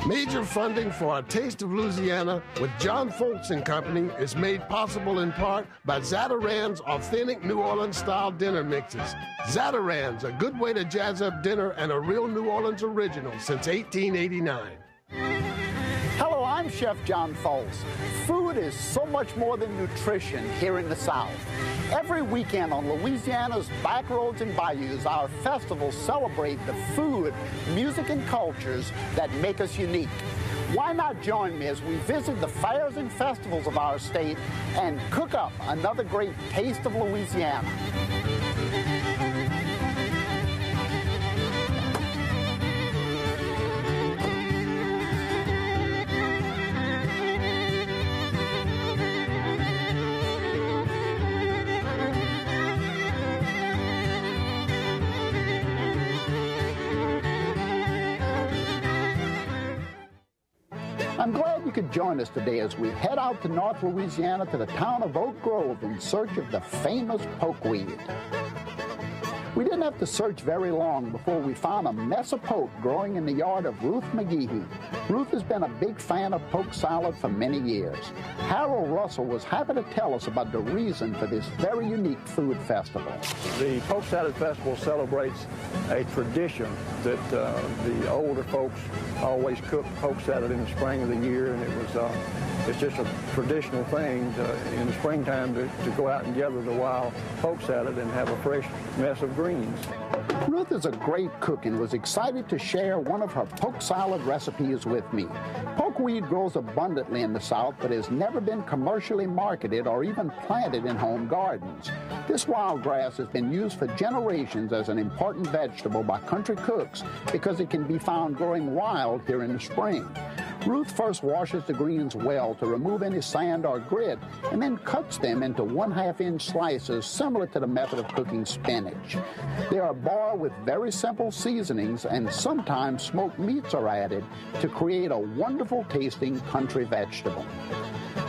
Major funding for our Taste of Louisiana with John Folse and Company is made possible in part by Zatarain's authentic New Orleans-style dinner mixes. Zatarain's, a good way to jazz up dinner and a real New Orleans original since 1889. Hello, I'm Chef John Folse. Food is so much more than nutrition here in the South. Every weekend on Louisiana's back roads and bayous, our festivals celebrate the food, music, and cultures that make us unique. Why not join me as we visit the fairs and festivals of our state and cook up another great Taste of Louisiana? I'm glad you could join us today as we head out to North Louisiana to the town of Oak Grove in search of the famous pokeweed. We didn't have to search very long before we found a mess of poke growing in the yard of Ruth McGehee. Ruth has been a big fan of poke salad for many years. Harold Russell was happy to tell us about the reason for this very unique food festival. The Poke Salot Festival celebrates a tradition that the older folks always cook poke salad in the spring of the year, and it's just a traditional thing in the springtime to go out and gather the wild poke salad and have a fresh mess of greens. Ruth is a great cook and was excited to share one of her poke salad recipes with me. Pokeweed grows abundantly in the South, but has never been commercially marketed or even planted in home gardens. This wild grass has been used for generations as an important vegetable by country cooks because it can be found growing wild here in the spring. Ruth first washes the greens well to remove any sand or grit, and then cuts them into 1/2-inch slices similar to the method of cooking spinach. They are boiled with very simple seasonings, and sometimes smoked meats are added to create a wonderful tasting country vegetable.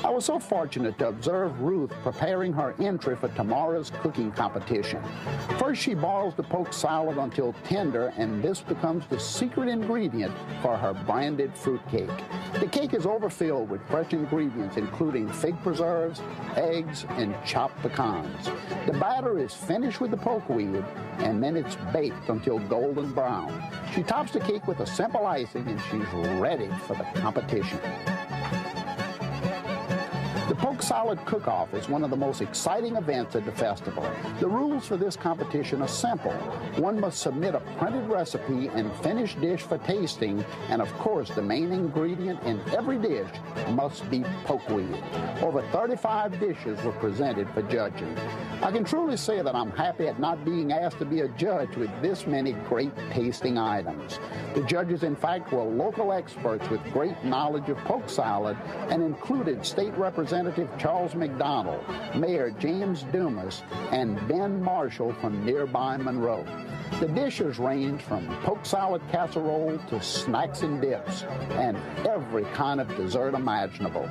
I was so fortunate to observe Ruth preparing her entry for tomorrow's cooking competition. First, she boils the poke salad until tender, and this becomes the secret ingredient for her branded fruit cake. The cake is overfilled with fresh ingredients, including fig preserves, eggs, and chopped pecans. The batter is finished with the pokeweed, and then it's baked until golden brown. She tops the cake with a simple icing, and she's ready for the competition. The Poke Salad Cook-Off is one of the most exciting events at the festival. The rules for this competition are simple. One must submit a printed recipe and finished dish for tasting, and of course the main ingredient in every dish must be pokeweed. Over 35 dishes were presented for judging. I can truly say that I'm happy at not being asked to be a judge with this many great tasting items. The judges, in fact, were local experts with great knowledge of poke salad and included State Representative Charles McDonald, Mayor James Dumas, and Ben Marshall from nearby Monroe. The dishes range from poke salad casserole to snacks and dips, and every kind of dessert imaginable.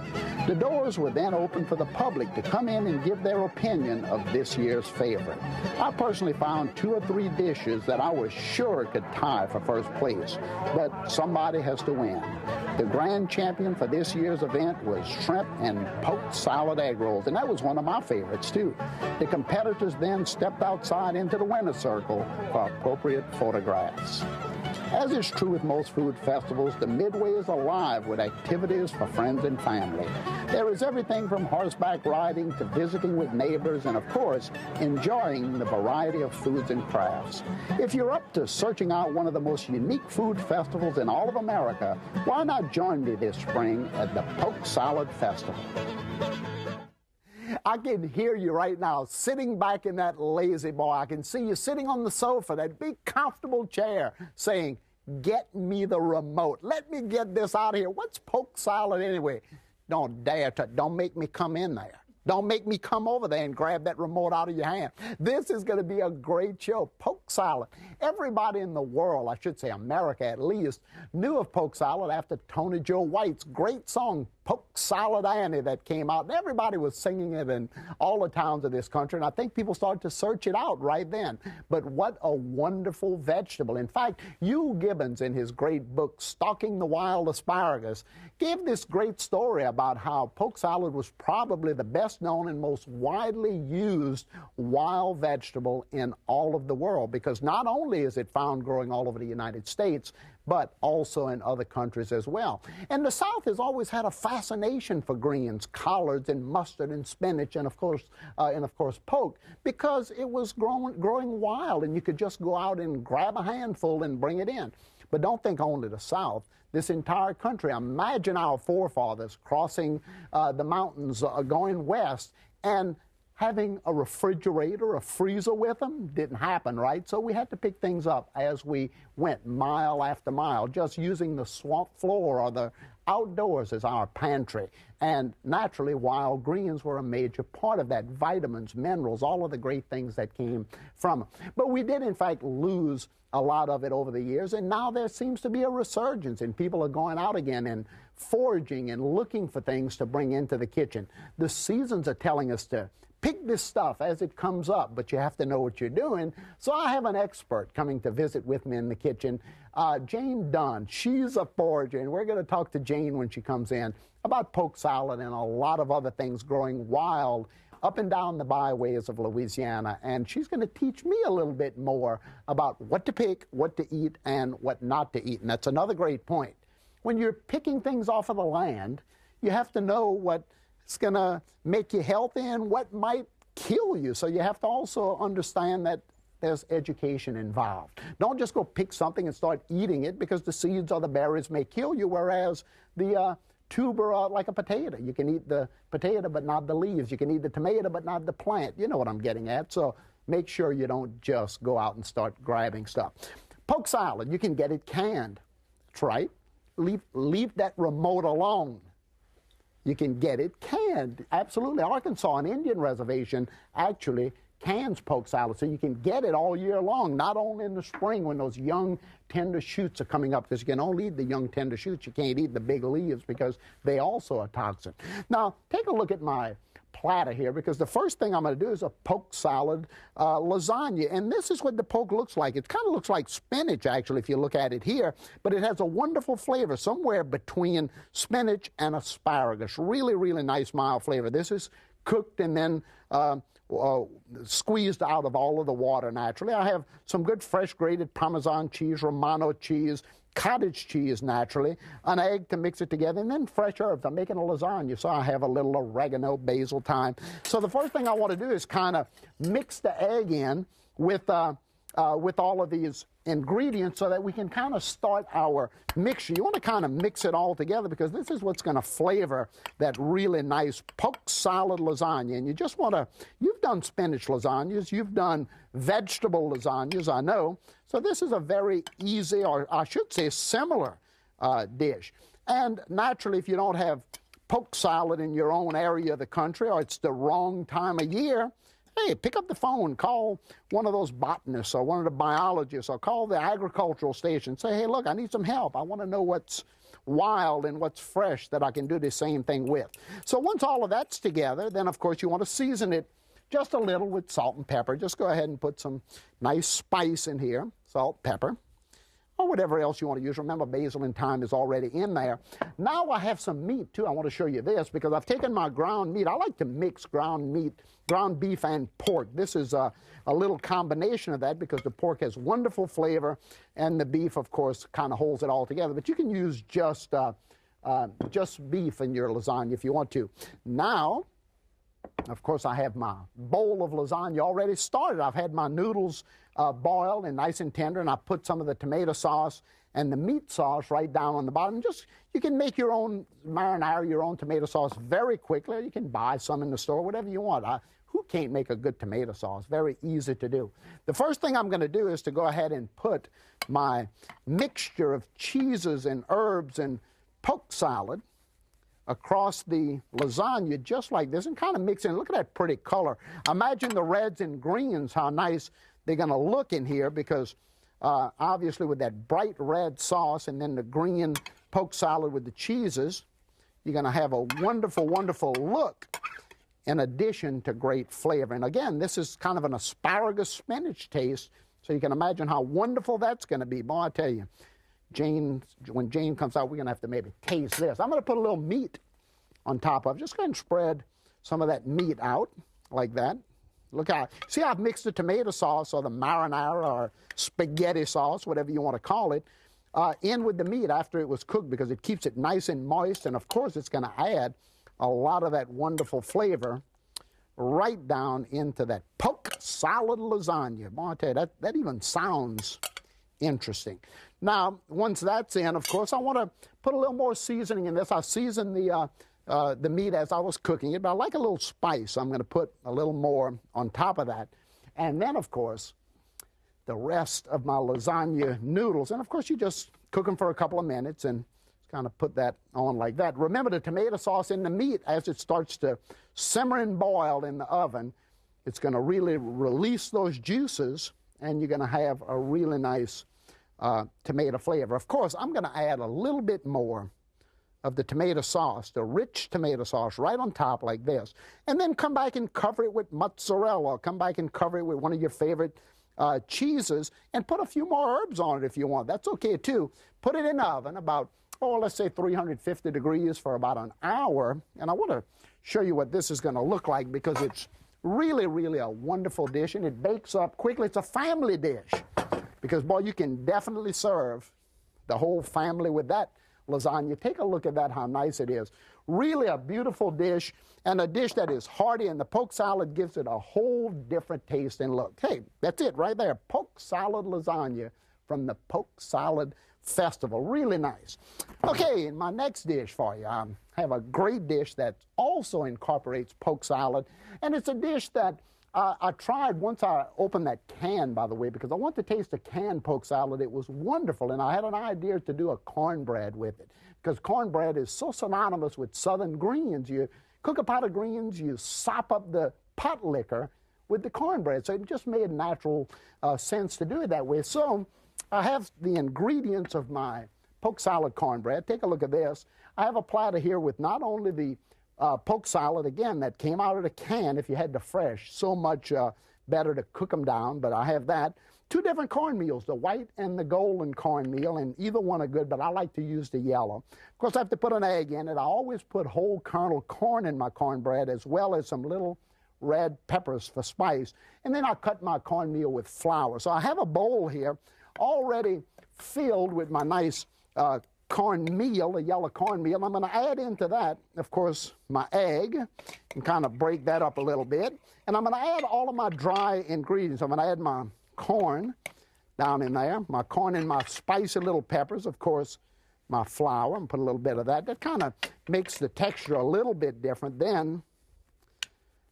The doors were then open for the public to come in and give their opinion of this year's favorite. I personally found 2 or 3 dishes that I was sure could tie for first place, but somebody has to win. The grand champion for this year's event was shrimp and poke salad egg rolls, and that was one of my favorites too. The competitors then stepped outside into the winner's circle for appropriate photographs. As is true with most food festivals, the Midway is alive with activities for friends and family. There is everything from horseback riding to visiting with neighbors and, of course, enjoying the variety of foods and crafts. If you're up to searching out one of the most unique food festivals in all of America, why not join me this spring at the Poke Salot Festival? I can hear you right now sitting back in that lazy boy. I can see you sitting on the sofa, that big comfortable chair, saying, "Get me the remote. Let me get this out of here. What's poke salad anyway?" Don't dare to, don't make me come in there. Don't make me come over there and grab that remote out of your hand. This is going to be a great show. Poke salad. Everybody in the world, I should say America at least, knew of poke salad after Tony Joe White's great song, Poke Salot Annie that came out, and everybody was singing it in all the towns of this country, and I think people started to search it out right then. But what a wonderful vegetable. In fact, Hugh Gibbons, in his great book, Stalking the Wild Asparagus, gave this great story about how poke salad was probably the best known and most widely used wild vegetable in all of the world, because not only is it found growing all over the United States, but also in other countries as well. And the South has always had a fascination for greens, collards and mustard and spinach and of course poke, because it was growing wild and you could just go out and grab a handful and bring it in. But don't think only the South. This entire country, imagine our forefathers crossing the mountains, going west, and having a refrigerator, a freezer with them. Didn't happen, right? So we had to pick things up as we went mile after mile, just using the swamp floor or the outdoors as our pantry. And naturally, wild greens were a major part of that. Vitamins, minerals, all of the great things that came from them. But we did, in fact, lose a lot of it over the years, and now there seems to be a resurgence, and people are going out again and foraging and looking for things to bring into the kitchen. The seasons are telling us to pick this stuff as it comes up, but you have to know what you're doing. So I have an expert coming to visit with me in the kitchen, Jane Dunn. She's a forager, and we're going to talk to Jane when she comes in about poke salad and a lot of other things growing wild up and down the byways of Louisiana. And she's going to teach me a little bit more about what to pick, what to eat, and what not to eat. And that's another great point. When you're picking things off of the land, you have to know what's going to make you healthy and what might kill you. So you have to also understand that there's education involved. Don't just go pick something and start eating it, because the seeds or the berries may kill you, whereas the tuber, like a potato. You can eat the potato but not the leaves. You can eat the tomato but not the plant. You know what I'm getting at. So make sure you don't just go out and start grabbing stuff. Poke salad, you can get it canned. That's right. Leave that remote alone. You can get it canned. Absolutely. Arkansas, an Indian reservation, actually cans poke salad, so you can get it all year long, not only in the spring when those young tender shoots are coming up, because you can only eat the young tender shoots. You can't eat the big leaves because they also are toxic. Now, take a look at my platter here, because the first thing I'm going to do is a poke salad lasagna, and this is what the poke looks like. It kind of looks like spinach, actually, if you look at it here, but it has a wonderful flavor somewhere between spinach and asparagus. Really, really nice, mild flavor. This is cooked and then squeezed out of all of the water naturally. I have some good fresh grated Parmesan cheese, Romano cheese, cottage cheese naturally, an egg to mix it together, and then fresh herbs. I'm making a lasagna, so I have a little oregano, basil, thyme. So the first thing I want to do is kind of mix the egg in with all of these ingredients so that we can kind of start our mixture. You want to kind of mix it all together, because this is what's going to flavor that really nice poke salad lasagna. And you just want to, you've done spinach lasagnas, you've done vegetable lasagnas, I know. So this is a very easy, or I should say similar dish. And naturally, if you don't have poke salad in your own area of the country, or it's the wrong time of year, hey, pick up the phone, call one of those botanists or one of the biologists, or call the agricultural station. Say, hey, look, I need some help. I want to know what's wild and what's fresh that I can do the same thing with. So once all of that's together, then, of course, you want to season it just a little with salt and pepper. Just go ahead and put some nice spice in here, salt, pepper, or whatever else you want to use. Remember, basil and thyme is already in there. Now I have some meat, too. I want to show you this, because I've taken my ground meat. I like to mix ground meat, ground beef and pork. This is a little combination of that, because the pork has wonderful flavor, and the beef, of course, kind of holds it all together. But you can use just beef in your lasagna if you want to. Now, of course, I have my bowl of lasagna already started. I've had my noodles boiled and nice and tender, and I put some of the tomato sauce and the meat sauce right down on the bottom. Just, you can make your own marinara, your own tomato sauce very quickly. You can buy some in the store, whatever you want. Who can't make a good tomato sauce? Very easy to do. The first thing I'm going to do is to go ahead and put my mixture of cheeses and herbs and poke salad across the lasagna just like this, and kind of mix in. Look at that pretty color. Imagine the reds and greens, how nice they're going to look in here, because obviously with that bright red sauce and then the green poke salad with the cheeses, you're going to have a wonderful, wonderful look in addition to great flavor. And again, this is kind of an asparagus spinach taste, so you can imagine how wonderful that's going to be. Boy, I tell you, when Jane comes out, we're going to have to maybe taste this. I'm going to put a little meat on top of it. Just go ahead and spread some of that meat out like that. Look how, see how I've mixed the tomato sauce or the marinara or spaghetti sauce, whatever you want to call it, in with the meat after it was cooked, because it keeps it nice and moist, and of course it's going to add a lot of that wonderful flavor right down into that Poke Salot lasagna. Boy, I tell you, that even sounds interesting. Now, once that's in, of course, I want to put a little more seasoning in this. I seasoned the meat as I was cooking it, but I like a little spice. I'm going to put a little more on top of that. And then, of course, the rest of my lasagna noodles. And, of course, you just cook them for a couple of minutes and kind of put that on like that. Remember, the tomato sauce in the meat, as it starts to simmer and boil in the oven, it's going to really release those juices, and you're going to have a really nice tomato flavor. Of course, I'm going to add a little bit more of the tomato sauce, the rich tomato sauce, right on top like this. And then come back and cover it with mozzarella. Come back and cover it with one of your favorite cheeses, and put a few more herbs on it if you want. That's okay, too. Put it in the oven about, let's say 350 degrees for about an hour. And I want to show you what this is going to look like, because it's really, really a wonderful dish, and it bakes up quickly. It's a family dish, because, boy, you can definitely serve the whole family with that lasagna. Take a look at that, how nice it is. Really a beautiful dish, and a dish that is hearty, and the poke salad gives it a whole different taste and look. Hey, that's it right there. Poke salad lasagna from the Poke Salot Festival. Really nice. Okay, and my next dish for you, I have a great dish that also incorporates poke salad, and it's a dish that I tried once I opened that can, by the way, because I want to taste a canned poke salad. It was wonderful, and I had an idea to do a cornbread with it, because cornbread is so synonymous with southern greens. You cook a pot of greens, you sop up the pot liquor with the cornbread, so it just made natural sense to do it that way. So I have the ingredients of my poke salad cornbread. Take a look at this. I have a platter here with not only the poke salad, again, that came out of the can if you had the fresh. So much better to cook them down, but I have that. Two different cornmeals, the white and the golden cornmeal, and either one are good, but I like to use the yellow. Of course, I have to put an egg in it. I always put whole kernel corn in my cornbread, as well as some little red peppers for spice. And then I cut my cornmeal with flour. So I have a bowl here already filled with my nice cornmeal, a yellow cornmeal. I'm going to add into that, of course, my egg, and kind of break that up a little bit. And I'm going to add all of my dry ingredients. I'm going to add my corn down in there, my corn and my spicy little peppers, of course, my flour, and put a little bit of that. That kind of makes the texture a little bit different. Then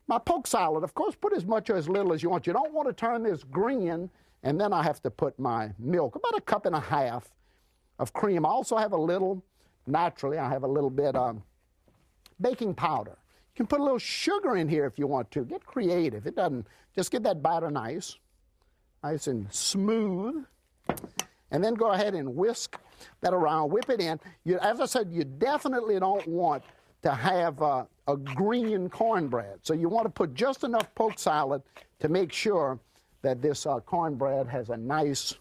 my poke salad, of course, put as much or as little as you want. You don't want to turn this green. And then I have to put my milk, about 1.5 cups of cream. I also have a little, naturally, I have a little bit of baking powder. You can put a little sugar in here if you want to. Get creative. It doesn't, just get that batter nice and smooth. And then go ahead and whisk that around, whip it in. As I said, you definitely don't want to have a green cornbread. So you want to put just enough poke salad to make sure that this cornbread has a nice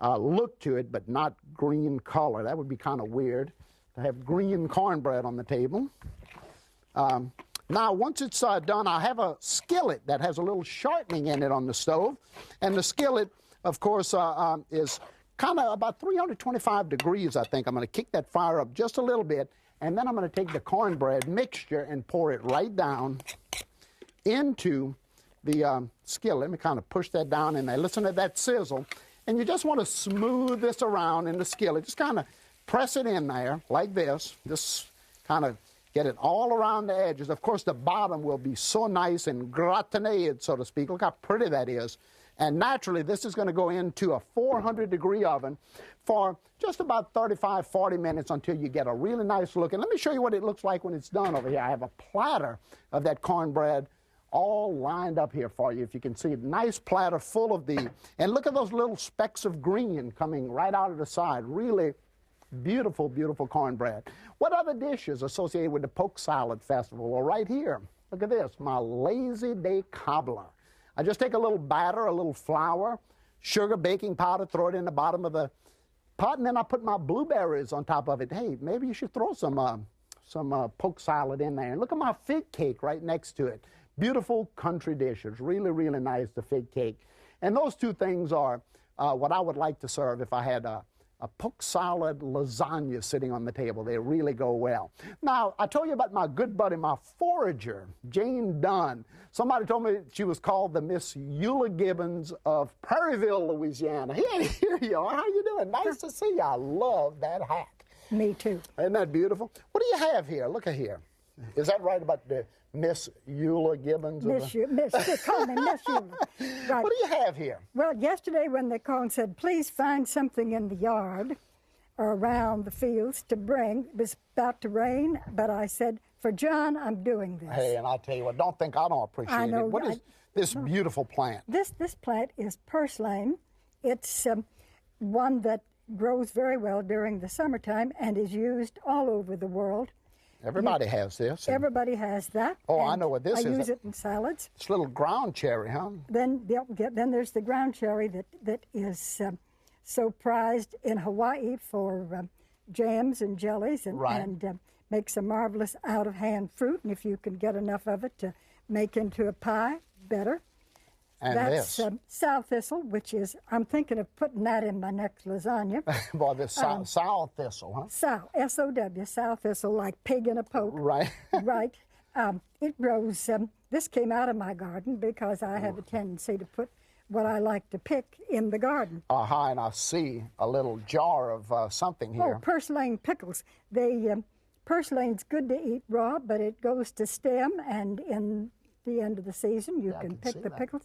look to it, but not green color. That would be kind of weird to have green cornbread on the table. Now, once it's done, I have a skillet that has a little shortening in it on the stove. And the skillet, of course, is kind of about 325 degrees, I think. I'm going to kick that fire up just a little bit, and then I'm going to take the cornbread mixture and pour it right down into the skillet. Let me kind of push that down in there. Listen to that sizzle. And you just want to smooth this around in the skillet. Just kind of press it in there like this. Just kind of get it all around the edges. Of course, the bottom will be so nice and gratineed, so to speak. Look how pretty that is. And naturally, this is going to go into a 400-degree oven for just about 35, 40 minutes until you get a really nice look. And let me show you what it looks like when it's done over here. I have a platter of that cornbread all lined up here for you. If you can see, nice platter full of the, and look at those little specks of green coming right out of the side. Really Beautiful, beautiful cornbread. What other dishes associated with the Poke Salot Festival? Well, right here, look at this, my lazy day cobbler. I just take a little batter, a little flour, sugar, baking powder, throw it in the bottom of the pot, and then I put my blueberries on top of it. Hey, maybe you should throw some poke salad in there. And look at my fig cake right next to it. Beautiful country dishes. Really, really nice, the fig cake. And those two things are what I would like to serve if I had a poke salad lasagna sitting on the table. They really go well. Now, I told you about my good buddy, my forager, Jane Dunn. Somebody told me she was called the Miss Eula Gibbons of Prairieville, Louisiana. Here you are. How you doing? Nice to see you. I love that hat. Me too. Isn't that beautiful? What do you have here? Look at here. Is that right about the Miss Eula Gibbons? They call me Miss Eula. Right. What do you have here? Well, yesterday when they called and said, please find something in the yard or around the fields to bring, it was about to rain, but I said, for John, I'm doing this. Hey, and I'll tell you what, don't think I don't appreciate it. What is this beautiful plant? This plant is purslane. It's one that grows very well during the summertime and is used all over the world. Everybody has this. Everybody has that. Oh, I know what this is. I use it in salads. It's a little ground cherry, huh? Then there's the ground cherry that is so prized in Hawaii for jams and jellies and makes a marvelous out-of-hand fruit. And if you can get enough of it to make into a pie, better. And that's sow thistle, which is, I'm thinking of putting that in my next lasagna. Boy, this sow thistle, huh? Sow, S-O-W, sow thistle, like pig in a poke. Right. Right. It grows, this came out of my garden because I have a tendency to put what I like to pick in the garden. And I see a little jar of something here. Oh, purslane pickles. Purslane's good to eat raw, but it goes to stem, and in the end of the season, you can pick the pickles.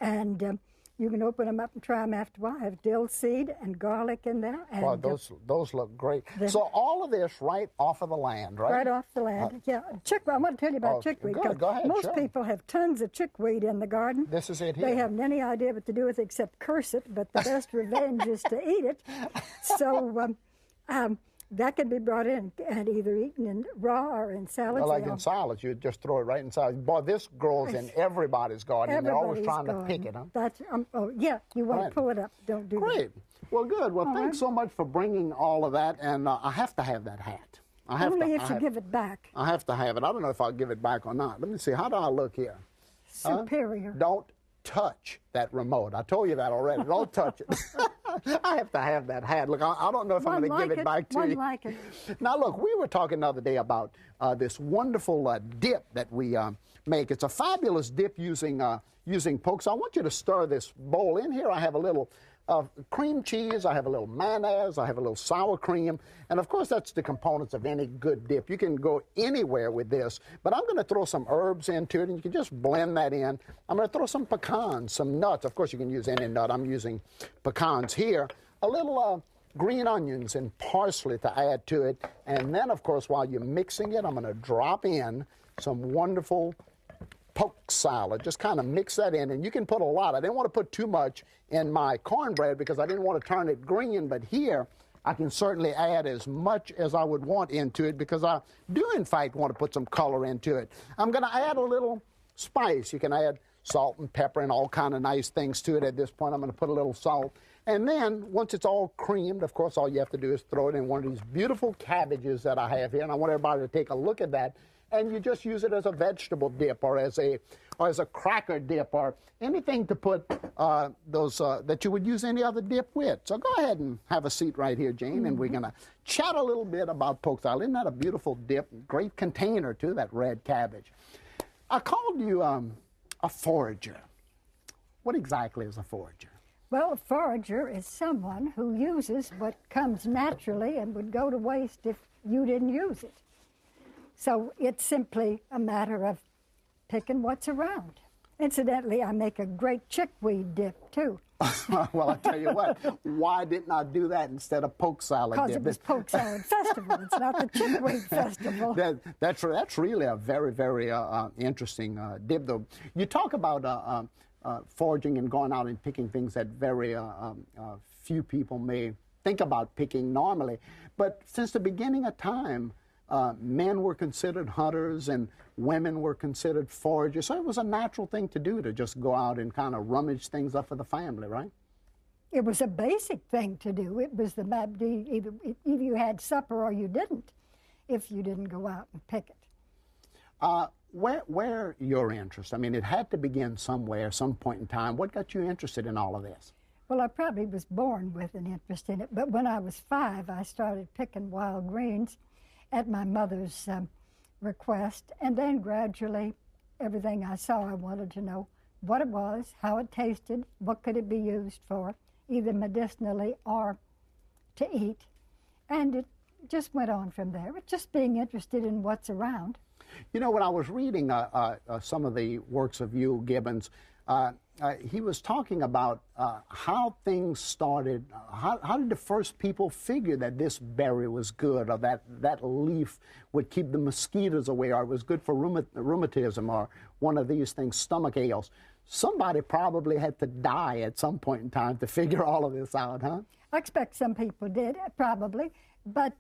And you can open them up and try them after a while. I have dill seed and garlic in there. And, well, those look great. So all of this right off of the land, right? Right off the land, yeah. I want to tell you about chickweed. Good, go ahead, most people have tons of chickweed in the garden. This is it here. They haven't any idea what to do with it except curse it, but the best revenge is to eat it. So that can be brought in and either eaten in raw or in salads. Well, like in salads, you just throw it right in salads. Boy, this grows in everybody's garden. They're always trying to pick it, huh? That's, yeah, you want to pull it up. Don't do that. Great. Well, good. Well, thanks so much for bringing all of that, and I have to have that hat. Only if you give it back. I have to have it. I don't know if I'll give it back or not. Let me see. How do I look here? Superior. Don't touch that remote. I told you that already. Don't touch it. I have to have that hat. Look, I don't know if I'm going to give it back to you. Like it. Now, look, we were talking the other day about this wonderful dip that we make. It's a fabulous dip using poke. So I want you to stir this bowl in here. I have a little cream cheese, I have a little mayonnaise, I have a little sour cream, and of course that's the components of any good dip. You can go anywhere with this, but I'm going to throw some herbs into it, and you can just blend that in. I'm going to throw some pecans, some nuts. Of course you can use any nut. I'm using pecans here. A little green onions and parsley to add to it, and then of course while you're mixing it, I'm going to drop in some wonderful poke salad. Just kind of mix that in, and you can put a lot. I didn't want to put too much in my cornbread because I didn't want to turn it green, but here I can certainly add as much as I would want into it because I do in fact want to put some color into it. I'm going to add a little spice. You can add salt and pepper and all kind of nice things to it. At this point I'm going to put a little salt, and then once it's all creamed, of course all you have to do is throw it in one of these beautiful cabbages that I have here, and I want everybody to take a look at that. And you just use it as a vegetable dip or as a cracker dip or anything to put that you would use any other dip with. So go ahead and have a seat right here, Jane, and we're going to chat a little bit about poke salad. Isn't that a beautiful dip? Great container, too, that red cabbage. I called you a forager. What exactly is a forager? Well, a forager is someone who uses what comes naturally and would go to waste if you didn't use it. So it's simply a matter of picking what's around. Incidentally, I make a great chickweed dip, too. Well, I tell you what, why didn't I do that instead of poke salad dip? Because it was Poke Salot Festival. It's not the chickweed festival. That's really a very, very interesting dip, though. You talk about foraging and going out and picking things that very few people may think about picking normally. But since the beginning of time, men were considered hunters and women were considered foragers. So it was a natural thing to do, to just go out and kind of rummage things up for the family, right? It was a basic thing to do. It was either you had supper or you didn't, if you didn't go out and pick it. Where your interest? I mean, it had to begin somewhere, some point in time. What got you interested in all of this? Well, I probably was born with an interest in it, but when I was 5, I started picking wild greens at my mother's request, and then gradually everything I saw, I wanted to know what it was, how it tasted, what could it be used for, either medicinally or to eat, and it just went on from there. It's just being interested in what's around. You know, when I was reading some of the works of Hugh Gibbons, he was talking about how things started. How did the first people figure that this berry was good, or that leaf would keep the mosquitoes away, or it was good for rheumatism, or one of these things, stomach ails? Somebody probably had to die at some point in time to figure all of this out, huh? I expect some people did, probably, but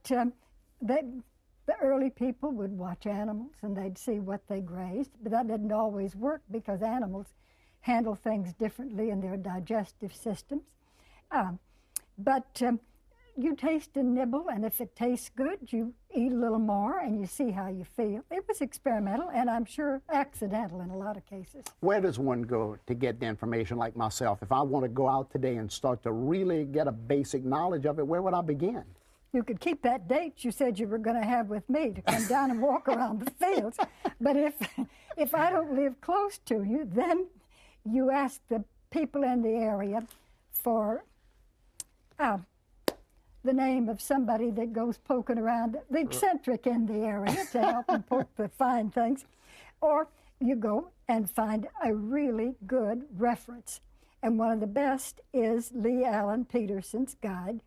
the early people would watch animals and they'd see what they grazed, but that didn't always work because animals handle things differently in their digestive systems. But you taste and nibble, and if it tastes good, you eat a little more and you see how you feel. It was experimental and I'm sure accidental in a lot of cases. Where does one go to get the information like myself? If I want to go out today and start to really get a basic knowledge of it, where would I begin? You could keep that date you said you were going to have with me to come down and walk around the fields. But if I don't live close to you, then you ask the people in the area for the name of somebody that goes poking around, the eccentric in the area, to help them poke the fine things. Or you go and find a really good reference. And one of the best is Lee Allen Peterson's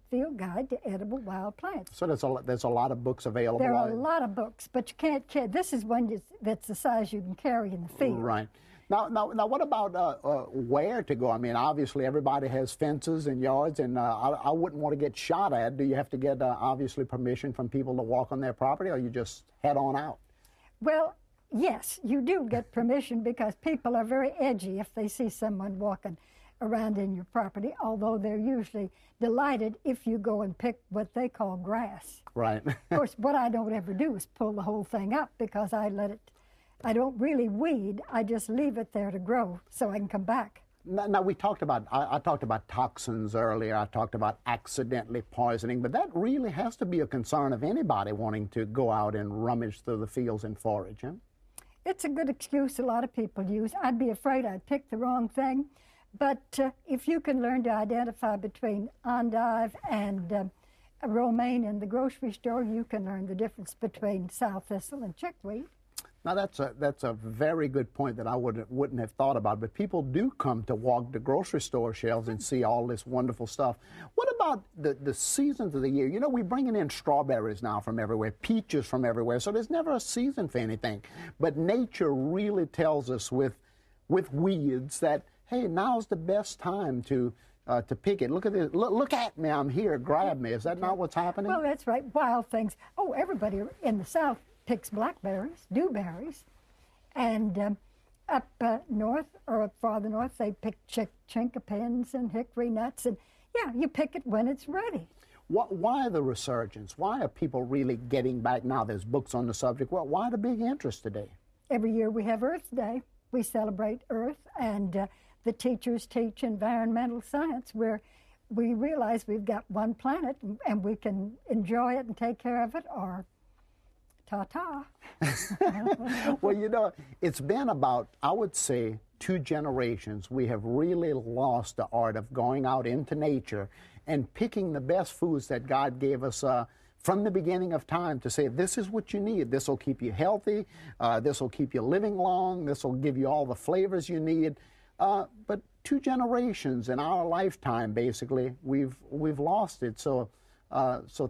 Field Guide to Edible Wild Plants. So there's a lot of books available. There are a lot of books, but you can't carry. This is one that's the size you can carry in the field. Right. Now, what about where to go? I mean, obviously everybody has fences and yards, and I wouldn't want to get shot at. Do you have to get obviously permission from people to walk on their property, or you just head on out? Well, yes, you do get permission because people are very edgy if they see someone walking around in your property, although they're usually delighted if you go and pick what they call grass. Right. Of course, what I don't ever do is pull the whole thing up because I don't really weed, I just leave it there to grow so I can come back. Now we talked about, I talked about toxins earlier, I talked about accidentally poisoning, but that really has to be a concern of anybody wanting to go out and rummage through the fields and forage, huh? It's a good excuse a lot of people use. I'd be afraid I'd pick the wrong thing. But if you can learn to identify between endive and romaine in the grocery store, you can learn the difference between sow thistle and chickweed. Now that's a very good point that I wouldn't have thought about. But people do come to walk the grocery store shelves and see all this wonderful stuff. What about the seasons of the year? You know, we're bringing in strawberries now from everywhere, peaches from everywhere. So there's never a season for anything. But nature really tells us with weeds that, hey, now's the best time to pick it. Look at this. Look at me. I'm here. Grab me. Is that not what's happening? Well, that's right. Wild things. Oh, everybody in the South picks blackberries, dewberries, and up north or up farther north, they pick chinkapins and hickory nuts. And yeah, you pick it when it's ready. Why the resurgence? Why are people really getting back now? There's books on the subject. Well, why the big interest today? Every year we have Earth Day. We celebrate Earth, and the teachers teach environmental science, where we realize we've got one planet and we can enjoy it and take care of it, or ta-ta. Well, you know, it's been about, I would say, 2 generations. We have really lost the art of going out into nature and picking the best foods that God gave us from the beginning of time to say, this is what you need. This will keep you healthy. This will keep you living long. This will give you all the flavors you need. But 2 generations in our lifetime, basically, we've lost it. So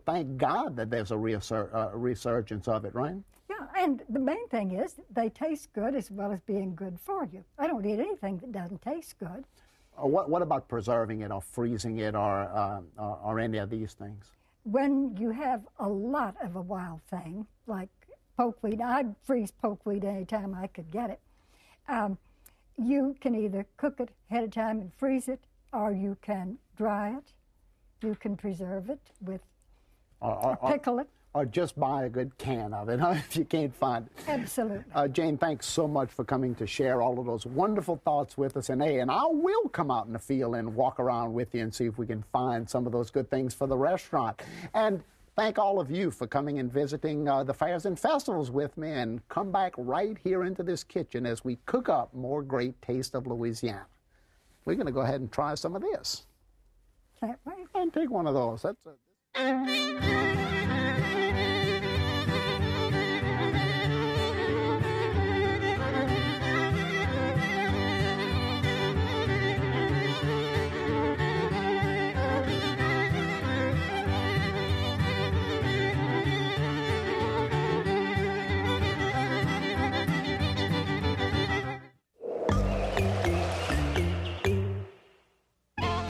thank God that there's a resurgence of it, right? Yeah, and the main thing is they taste good as well as being good for you. I don't eat anything that doesn't taste good. What about preserving it or freezing it or any of these things? when you have a lot of a wild thing, like pokeweed, I'd freeze pokeweed anytime I could get it. You can either cook it ahead of time and freeze it, or you can dry it. You can preserve it with, pickle it. Or just buy a good can of it, huh, if you can't find it. Absolutely. Jane, thanks so much for coming to share all of those wonderful thoughts with us. And I will come out in the field and walk around with you and see if we can find some of those good things for the restaurant. And thank all of you for coming and visiting the fairs and festivals with me, and come back right here into this kitchen as we cook up more great Taste of Louisiana. We're going to go ahead and try some of this. That way. And take one of those. That's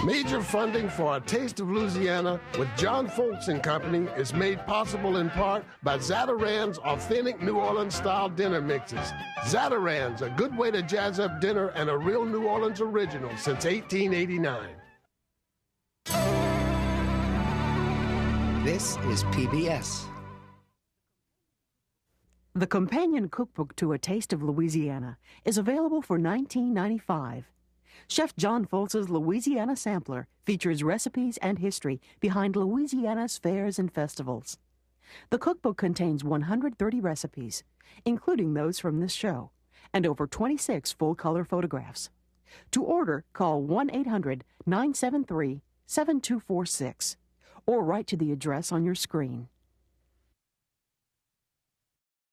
Major funding for A Taste of Louisiana with John Folse and Company is made possible in part by Zatarain's authentic New Orleans-style dinner mixes. Zatarain's, a good way to jazz up dinner and a real New Orleans original since 1889. This is PBS. The companion cookbook to A Taste of Louisiana is available for $19.95. Chef John Folse's Louisiana Sampler features recipes and history behind Louisiana's fairs and festivals. The cookbook contains 130 recipes, including those from this show, and over 26 full-color photographs. To order, call 1-800-973-7246 or write to the address on your screen.